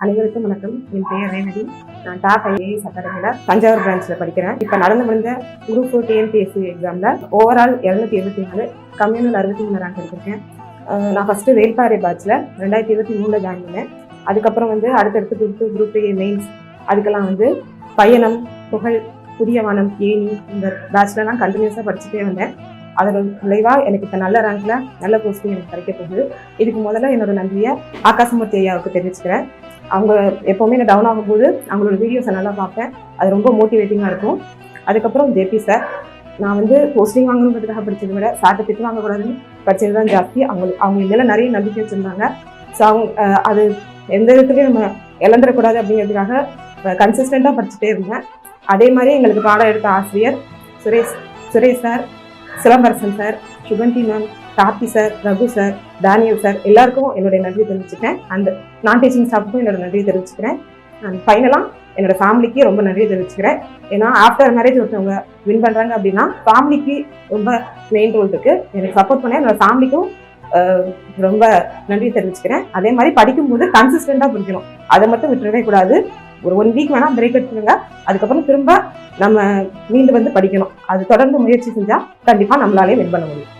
அனைவருக்கும் வணக்கம். என் பெயர் ரேவதி. நான் டாப் ஐஏஎஸ் அகாடமியில் தஞ்சாவூர் பிரான்ச்சில் படிக்கிறேன். இப்போ நடந்து முடிந்த குரூப் 4 டிஎன்பிஎஸ்சி எக்ஸாமில் ஓவரால் 224, கம்யூனல் 63 ரேங்க் எடுத்திருக்கேன். நான் ஃபஸ்ட்டு வேல்பாறை பேட்சில் 2023 ஜாயின் பண்ணேன். அதுக்கப்புறம் அடுத்தடுத்து குரூப் 2 மெயின்ஸ் அதுக்கெல்லாம் பயணம், புகழ், புதிய வானம், ஏணி இந்த பேட்ச்லலாம் கண்டினியூஸாக படிச்சுட்டே வந்தேன். அதோட விளைவாக எனக்கு இப்போ நல்ல ரேங்க்கில் நல்ல போஸ்டிங் எனக்கு கிடைக்க போகுது. இதுக்கு முதல்ல என்னோட நன்றியை ஆகாசமூர்த்தி ஐயாவுக்கு தெரிவிச்சுக்கிறேன். அவங்க எப்போவுமே நான் டவுன் ஆகும்போது அவங்களோட வீடியோஸை நல்லா பார்ப்பேன். அது ரொம்ப மோட்டிவேட்டிங்காக இருக்கும். அதுக்கப்புறம் ஜேபி சார், நான் போஸ்டிங் வாங்கணுன்றதுக்காக படித்ததை விட சார்ட்டை திட்டு வாங்கக்கூடாதுன்னு படித்தது தான் ஜாஸ்தி. அவங்க மேலே நிறைய நம்பிக்கை வச்சுருந்தாங்க. ஸோ அது எந்த விதத்துலையும் நம்ம இழந்துடக்கூடாது அப்படிங்கிறதுக்காக கன்சிஸ்டண்ட்டாக படிச்சுட்டே இருந்தேன். அதே மாதிரி எங்களுக்கு பாடம் எடுத்த ஆசிரியர் Suresh sir, Silambarasan sir, Suganthi ma'am, Karthi sir, Raghu sir, Daniel sir எல்லாருக்கும் என்னுடைய நன்றியை தெரிவிச்சுக்கிறேன். அந்த நான் டீச்சிங் ஸ்டாஃப்க்கும் என்னோட நன்றியை தெரிவிச்சுக்கிறேன். நான் ஃபைனலாக என்னோட ஃபேமிலிக்கு ரொம்ப நன்றியை தெரிவிச்சுக்கிறேன். ஏன்னா ஆஃப்டர் மேரேஜ் ஒருத்தவங்க வின் பண்ணுறாங்க அப்படின்னா ஃபேமிலிக்கு ரொம்ப மெயின் ரோல் இருக்குது. எனக்கு சப்போர்ட் பண்ண என்னோட ஃபேமிலிக்கும் ரொம்ப நன்றியை தெரிவிச்சுக்கிறேன். அதே மாதிரி படிக்கும்போது கன்சிஸ்டண்ட்டாக படிக்கணும், அதை மட்டும் விட்டுறவே கூடாது. ஒரு 1 வீக் வேணால் பிரேக் எடுத்துருங்க, அதுக்கப்புறம் திரும்ப நம்ம மீண்டு படிக்கணும். அது தொடர்ந்து முயற்சி செஞ்சால் கண்டிப்பாக நம்மளாலே வின் பண்ண முடியும்.